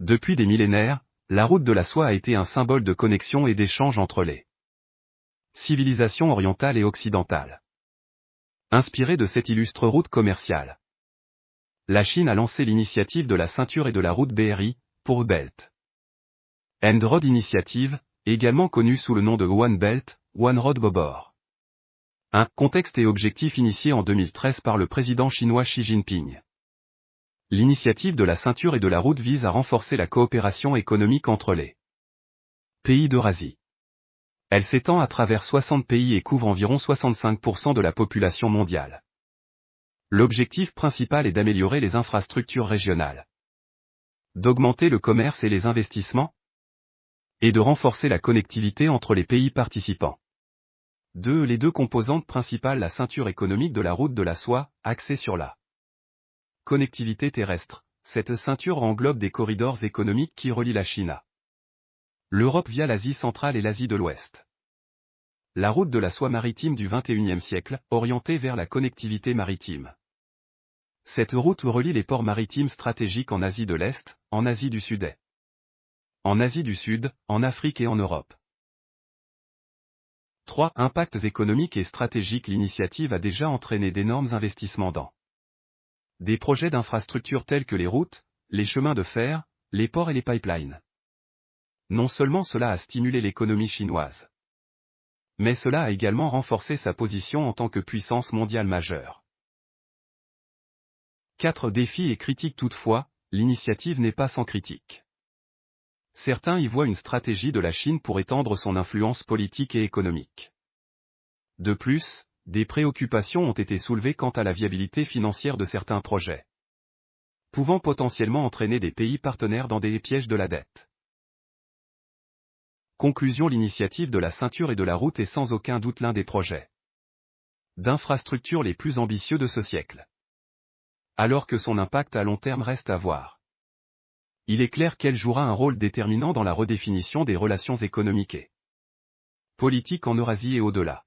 Depuis des millénaires, la route de la soie a été un symbole de connexion et d'échange entre les civilisations orientales et occidentales. Inspirée de cette illustre route commerciale, la Chine a lancé l'initiative de la ceinture et de la route BRI, pour Belt and Road Initiative, également connue sous le nom de One Belt, One Road Bobor. Un contexte et objectif initié en 2013 par le président chinois Xi Jinping. L'initiative de la ceinture et de la route vise à renforcer la coopération économique entre les pays d'Eurasie. Elle s'étend à travers 60 pays et couvre environ 65% de la population mondiale. L'objectif principal est d'améliorer les infrastructures régionales, d'augmenter le commerce et les investissements, et de renforcer la connectivité entre les pays participants. Les deux composantes principales, la ceinture économique de la route de la soie, axée sur la connectivité terrestre. Cette ceinture englobe des corridors économiques qui relient la Chine à l'Europe via l'Asie centrale et l'Asie de l'Ouest. La route de la soie maritime du XXIe siècle, orientée vers la connectivité maritime. Cette route relie les ports maritimes stratégiques en Asie de l'Est, en Asie du Sud-Est, en Asie du Sud, en Afrique et en Europe. 3. Impacts économiques et stratégiques. L'initiative a déjà entraîné d'énormes investissements dans des projets d'infrastructures tels que les routes, les chemins de fer, les ports et les pipelines. Non seulement cela a stimulé l'économie chinoise, mais cela a également renforcé sa position en tant que puissance mondiale majeure. 4. Défis et critiques. Toutefois, l'initiative n'est pas sans critique. Certains y voient une stratégie de la Chine pour étendre son influence politique et économique. De plus, des préoccupations ont été soulevées quant à la viabilité financière de certains projets, pouvant potentiellement entraîner des pays partenaires dans des pièges de la dette. Conclusion. L'initiative de la ceinture et de la route est sans aucun doute l'un des projets d'infrastructures les plus ambitieux de ce siècle. Alors que son impact à long terme reste à voir. Il est clair qu'elle jouera un rôle déterminant dans la redéfinition des relations économiques et politiques en Eurasie et au-delà.